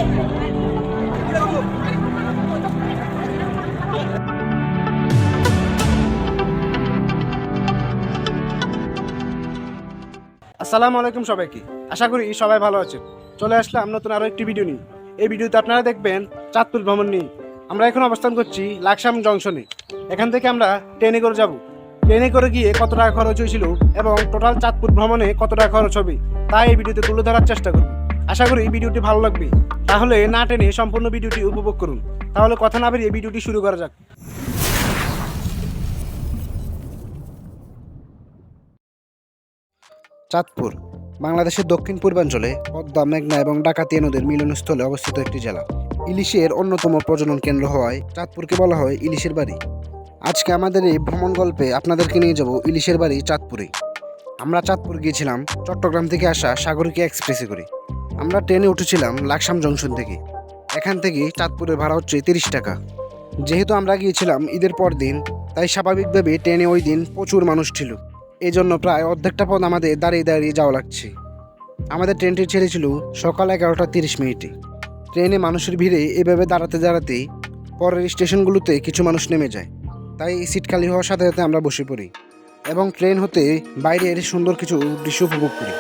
আসসালামু আলাইকুম সবাইকে। আশা করি সবাই ভালো আছেন। চলে আসলাম নতুন আরো একটি ভিডিও নিয়ে। এই ভিডিওতে আপনারা দেখবেন চাঁদপুর ভ্রমণ নিয়ে। আমরা এখন অবস্থান করছি লাকসাম জংশনে। এখান থেকে আমরা ট্রেনে করে যাব। ট্রেনে করে গিয়ে কত টাকা খরচ হয়েছিল এবং টোটাল চাঁদপুর ভ্রমণে কত টাকা খরচ হবে তাই এই ভিডিওতে তুলে ধরার চেষ্টা করব। আশা করি এই ভিডিওটি ভালো লাগবে। তাহলে না টেনে সম্পূর্ণ ভিডিওটি উপভোগ করুন। তাহলে কথা না বেরিয়ে ভিডিওটি শুরু করা যাক। চাঁদপুর বাংলাদেশের দক্ষিণ পূর্বাঞ্চলে পদ্মা, মেঘনা এবং ডাকাতিয়া নদীর মিলনস্থলে অবস্থিত একটি জেলা। ইলিশের অন্যতম প্রজনন কেন্দ্র হওয়ায় চাঁদপুরকে বলা হয় ইলিশের বাড়ি। আজকে আমাদের এই ভ্রমণ গল্পে আপনাদেরকে নিয়ে যাব ইলিশের বাড়ি চাঁদপুরে। আমরা চাঁদপুর গিয়েছিলাম চট্টগ্রাম থেকে আসা সাগরিকা এক্সপ্রেসে করে। আমরা ট্রেনে উঠেছিলাম লাকসাম জংশন থেকে। এখান থেকে চাঁদপুরের ভাড়া হচ্ছে 30 টাকা। যেহেতু আমরা গিয়েছিলাম ঈদের পর দিন, তাই স্বাভাবিকভাবে ট্রেনে ওই দিন প্রচুর মানুষ ছিল। এই জন্য প্রায় অর্ধেকটা পথ আমাদের দাঁড়িয়ে দাঁড়িয়ে যাওয়া লাগছে। আমাদের ট্রেনটি ছেড়েছিল সকাল 11টা 30 মিনিটে। ট্রেনে মানুষের ভিড়ে এভাবে দাঁড়াতে দাঁড়াতেই পরের স্টেশনগুলোতে কিছু মানুষ নেমে যায়। তাই সিট খালি হওয়ার সাথে সাথে আমরা বসে পড়ি এবং ট্রেন হতে বাইরের সুন্দর কিছু দৃশ্য উপভোগ করি।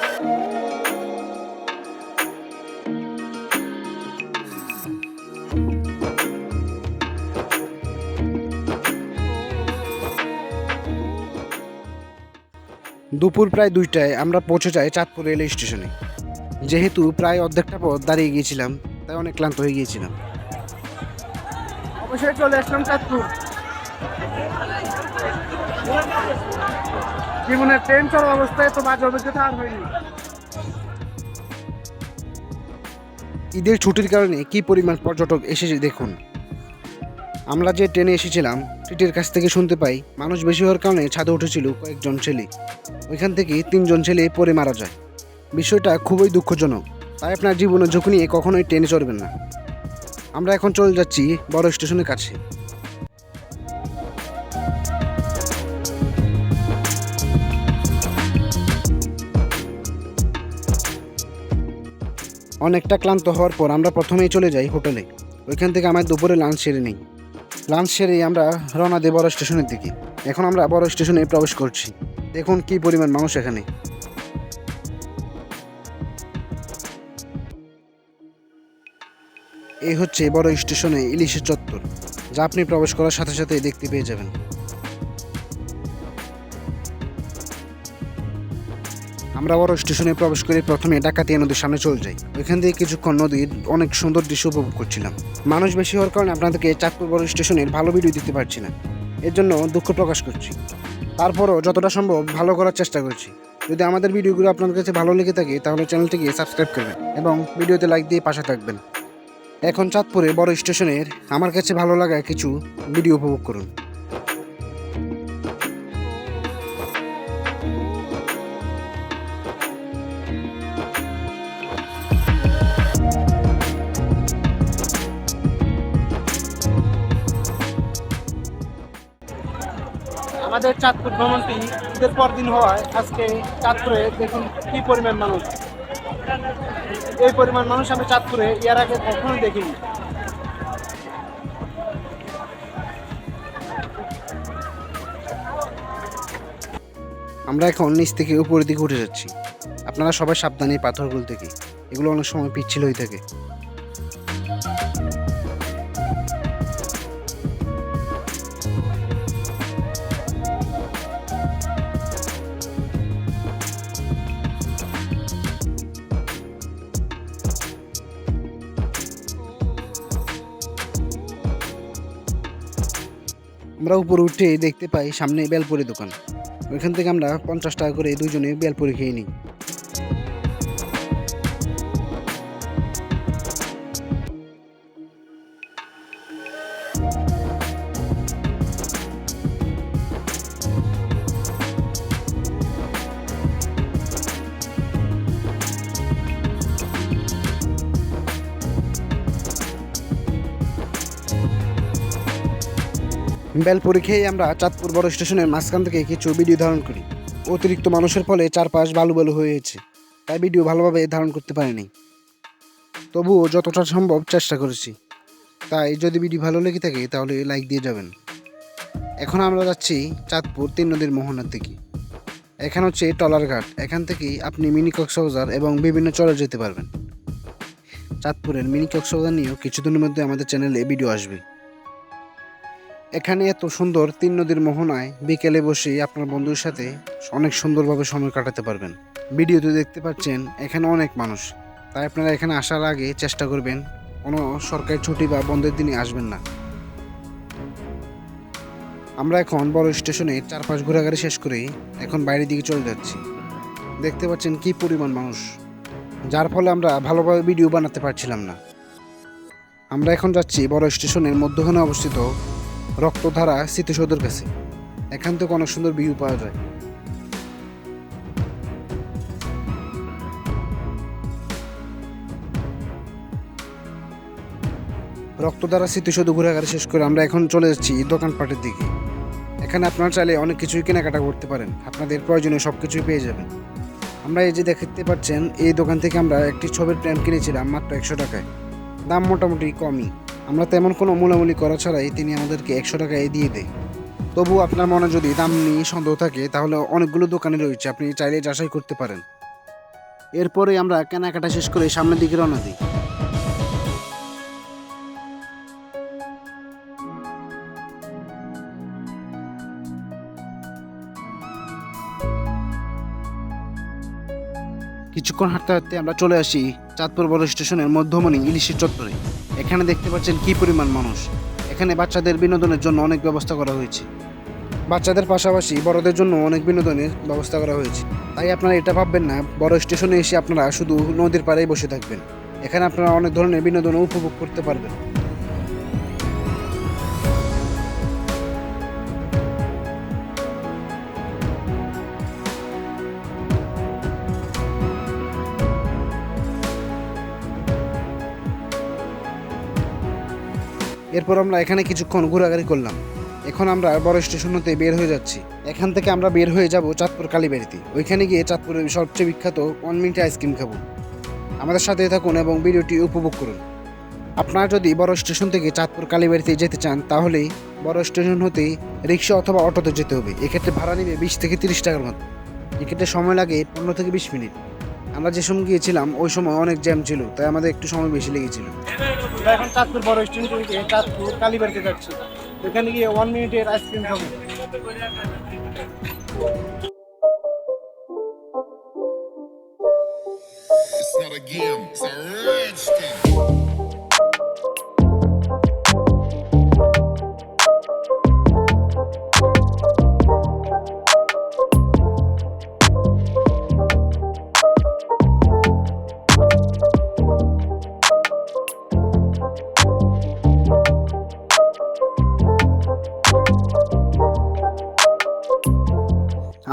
দুপুর প্রায় 2টায় আমরা পৌঁছে যাই চাঁদপুর রেল স্টেশনে। যেহেতু প্রায় অর্ধেকটা পথ দাঁড়িয়ে গিয়েছিলাম, তাই অনেক ক্লান্ত হয়ে গিয়েছিলাম। অবশ্যই চলে আসলাম চাঁদপুর। জীবনে ট্রেন চলা অবস্থায় তো বাজে অভিজ্ঞতা আর হয়নি। ঈদের ছুটির কারণে কি পরিমাণ পর্যটক এসেছে দেখুন। আমরা যে ট্রেনে এসেছিলাম টিটির কাছ থেকে শুনতে পাই মানুষ বেশি হওয়ার কারণে ছাদে উঠেছিল কয়েকজন ছেলে। ওইখান থেকে 3জন ছেলে পড়ে মারা যায়। বিষয়টা খুবই দুঃখজনক। তাই আপনার জীবনের ঝুঁকি নিয়ে কখনোই ট্রেনে চড়বেন না। আমরা এখন চলে যাচ্ছি বড় স্টেশনের কাছে। অনেকটা ক্লান্ত হওয়ার পর আমরা প্রথমেই চলে যাই হোটেলে। ওইখান থেকে আমার দুপুরে লাঞ্চ সেরে নিই। লাঞ্চ সেরে আমরা রওনা দিই বড় স্টেশনের দিকে। এখন আমরা বড় স্টেশনে প্রবেশ করছি। দেখুন কি পরিমাণ মানুষ এখানে। এই হচ্ছে বড় স্টেশনে ইলিশের চত্বর, যা আপনি প্রবেশ করার সাথে সাথে দেখতে পেয়ে যাবেন। আমরা বড় স্টেশনে প্রবেশ করে প্রথমে ডাকাতিয়া নদীর সামনে চলে যাই। ওইখান থেকে কিছুক্ষণ নদীর অনেক সুন্দর দৃশ্য উপভোগ করছিলাম। মানুষ বেশি হওয়ার কারণে আপনাদেরকে চাঁদপুর বড় স্টেশনের ভালো ভিডিও দিতে পারছি না, এর জন্য দুঃখ প্রকাশ করছি। তারপরও যতটা সম্ভব ভালো করার চেষ্টা করছি। যদি আমাদের ভিডিওগুলো আপনাদের কাছে ভালো লেগে থাকে তাহলে চ্যানেলটিকে সাবস্ক্রাইব করবেন এবং ভিডিওতে লাইক দিয়ে পাশে থাকবেন। এখন চাঁদপুরে বড় স্টেশনের আমার কাছে ভালো লাগা কিছু ভিডিও উপভোগ করুন। আমাদের চাঁদপুর ভ্রমণটি ঈদের পর দিন হওয়ায় আজকে চাঁদপুরে দেখুন কি পরিমাণ মানুষ। এই পরিমাণ মানুষ আমি চাঁদপুরে এর আগে কখনোই দেখিনি। আমরা এখন নিচ থেকে উপরের দিকে উঠে যাচ্ছি। আপনারা সবাই সাবধানে পাথরগুলো থেকে, এগুলো অনেক সময় পিচ্ছিল হয়ে থাকে। আমরা উপরে উঠে দেখতে পাই সামনে বেলপুরি দোকান। ওইখান থেকে আমরা 50 টাকা করে দুজনে বেলপুরি খেয়ে নিই। বেলপুরি খেয়ে আমরা চাঁদপুর বড় স্টেশনের মাঝখান থেকে কিছু ভিডিও ধারণ করি। অতিরিক্ত মানুষের ফলে চারপাশ বালু বালু হয়েছে, তাই ভিডিও ভালোভাবে ধারণ করতে পারিনি। তবুও যতটা সম্ভব চেষ্টা করেছি। তাই যদি ভিডিও ভালো লেগে থাকে তাহলে লাইক দিয়ে যাবেন। এখন আমরা যাচ্ছি চাঁদপুর 3 নদীর মোহনার দিকে। এখানে হচ্ছে টলার ঘাট, এখান থেকেই আপনি মিনি কক্সবাজার এবং বিভিন্ন চরে যেতে পারবেন। চাঁদপুরের মিনি কক্সবাজার নিয়েও কিছুদিনের মধ্যে আমাদের চ্যানেলে ভিডিও আসবে। এখানে এত সুন্দর 3 নদীর মোহনায় বিকেলে বসে আপনার বন্ধুর সাথে অনেক সুন্দরভাবে সময় কাটাতে পারবেন। ভিডিওতে দেখতে পাচ্ছেন এখানে অনেক মানুষ, তাই আপনারা এখানে আসার আগে চেষ্টা করবেন কোনো সরকারি ছুটি বা বন্ধের দিনে আসবেন না। আমরা এখন বড় স্টেশনে চারপাশ ঘোরাঘুরি শেষ করে এখন বাইরের দিকে চলে যাচ্ছি। দেখতে পাচ্ছেন কি পরিমাণ মানুষ, যার ফলে আমরা ভালোভাবে ভিডিও বানাতে পারছিলাম না। আমরা এখন যাচ্ছি বড় স্টেশনের মধ্যখানে অবস্থিত রক্তধারা স্মৃতিসৌধের কাছে। এখান থেকে অনেক সুন্দর ভিউ পাওয়া যায়। রক্তধারা স্মৃতিসৌধ ঘোরাঘুরি শেষ করে আমরা এখন চলে যাচ্ছি দোকানপাটের দিকে। এখানে আপনারা চাইলে অনেক কিছুই কেনাকাটা করতে পারেন, আপনাদের প্রয়োজনীয় সব কিছুই পেয়ে যাবেন। আমরা এই যে দেখতে পাচ্ছেন এই দোকান থেকে আমরা একটি ছবির ফ্রেম কিনেছিলাম মাত্র 100 টাকায়। দাম মোটামুটি কমই, আমরা তেমন কোনো মূলামূলি করা ছাড়াই তিনি আমাদেরকে 100 টাকায় দিয়ে দেয়। তবু আপনার মনে যদি দাম নিয়ে সন্দেহ থাকে তাহলে অনেকগুলো দোকানে রয়েছে, আপনি চাইলে যাচাই করতে পারেন। এরপরে আমরা কেনাকাটা শেষ করে সামনের দিকে রওনা দিই। কিছুক্ষণ হাঁটতে হাঁটতে আমরা চলে আসি চাঁদপুর বড় স্টেশনের মধ্যমণি ইলিশের চত্বরে। এখানে দেখতে পাচ্ছেন কি পরিমাণ মানুষ। এখানে বাচ্চাদের বিনোদনের জন্য অনেক ব্যবস্থা করা হয়েছে, বাচ্চাদের পাশাপাশি বড়দের জন্য অনেক বিনোদনের ব্যবস্থা করা হয়েছে। তাই আপনারা এটা ভাববেন না বড় স্টেশনে এসে আপনারা শুধু নদীর পাড়েই বসে থাকবেন, এখানে আপনারা অনেক ধরনের বিনোদন উপভোগ করতে পারবেন। এরপর আমরা এখানে কিছুক্ষণ ঘোরাঘুরি করলাম। এখন আমরা বড় স্টেশন হতে বের হয়ে যাচ্ছি। এখান থেকে আমরা বের হয়ে যাব চাঁদপুর কালীবাড়িতে। ওইখানে গিয়ে চাঁদপুরের সবচেয়ে বিখ্যাত 1 মিনিটে আইসক্রিম খাবো। আমাদের সাথে থাকুন এবং ভিডিওটি উপভোগ করুন। আপনারা যদি বড় স্টেশন থেকে চাঁদপুর কালীবাড়িতে যেতে চান তাহলে বড় স্টেশন হতেই রিক্সা অথবা অটোতে যেতে হবে। এক্ষেত্রে ভাড়া নেবে 20 থেকে 30 টাকার মতো। এক্ষেত্রে সময় লাগে 15 থেকে 20 মিনিট। আমরা যে সময় গিয়েছিলাম ওই সময় অনেক জ্যাম ছিল, তাই আমাদের একটু সময় বেশি লেগেছিল। আমরা এখন চাঁদপুর বড় স্টেশন থেকে চাঁদপুর কালীবাড়িতে যাচ্ছি। ওখানে গিয়ে 1 মিনিটের আইসক্রিম খাবো। It's not a game, it's a rich thing.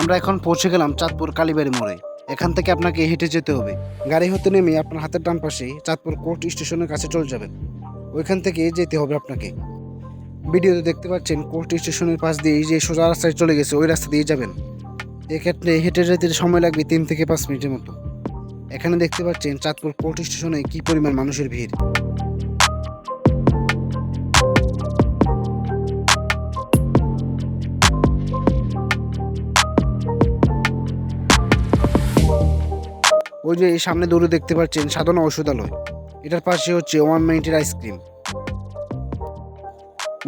আমরা এখন পৌঁছে গেলাম চাঁদপুর কালীবাড়ি মোড়ে। এখান থেকে আপনাকে হেঁটে যেতে হবে। গাড়ি হতে নেমে আপনার হাতের ডান পাশে চাঁদপুর কোর্ট স্টেশনের কাছে চলে যাবেন, ওইখান থেকে যেতে হবে আপনাকে। ভিডিওতে দেখতে পাচ্ছেন কোর্ট স্টেশনের পাশ দিয়ে যে সোজা রাস্তায় চলে গেছে ওই রাস্তা দিয়ে যাবেন। এক্ষেত্রে হেঁটে যেতে সময় লাগবে 3 থেকে 5 মিনিটের মতো। এখানে দেখতে পাচ্ছেন চাঁদপুর কোর্ট স্টেশনে কি পরিমাণ মানুষের ভিড়। ওই যে সামনে দূরে দেখতে পাচ্ছেন সাধনা ঔষধালয়, এটার পাশে হচ্ছে 1 মিনিটের আইসক্রিম।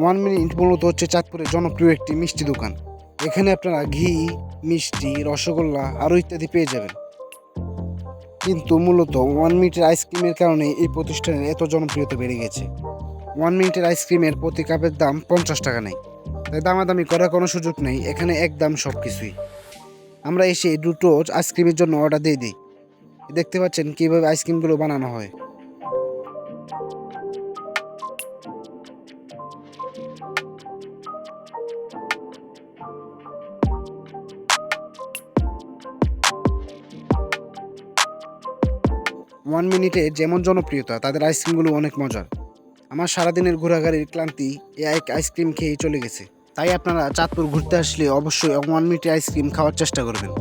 1 মিনিট মূলত হচ্ছে চাঁদপুরের জনপ্রিয় একটি মিষ্টি দোকান। এখানে আপনারা ঘি, মিষ্টি, রসগোল্লা আরও ইত্যাদি পেয়ে যাবেন। কিন্তু মূলত 1 মিনিটের আইসক্রিমের কারণে এই প্রতিষ্ঠানের এত জনপ্রিয়তা বেড়ে গেছে। 1 মিনিটের আইসক্রিমের প্রতি কাপের দাম 50 টাকা নেই, তাই দামাদামি করার কোনো সুযোগ নেই, এখানে একদম সব কিছুই। আমরা এসে দুটো আইসক্রিমের জন্য অর্ডার দিয়ে দিই। দেখতে পাচ্ছেন কীভাবে আইসক্রিমগুলো বানানো হয়। ওয়ান মিনিটে যেমন জনপ্রিয়তা তাদের আইসক্রিমগুলো অনেক মজার। আমার সারাদিনের ঘোরাঘুরির ক্লান্তি এই আইসক্রিম খেয়েই চলে গেছে। তাই আপনারা চাঁদপুর ঘুরতে আসলে অবশ্যই 1 মিনিটে আইসক্রিম খাওয়ার চেষ্টা করবেন।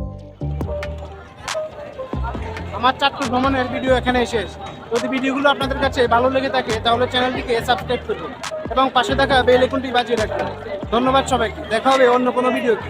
আমার চাঁদপুর ভ্রমণের ভিডিও এখানে শেষ। যদি ভিডিওগুলো আপনাদের কাছে ভালো লেগে থাকে তাহলে চ্যানেলটিকে সাবস্ক্রাইব করবেন এবং পাশে থাকা বেল আইকনটি বাজিয়ে রাখবেন। ধন্যবাদ সবাইকে, দেখা হবে অন্য কোনো ভিডিওতে।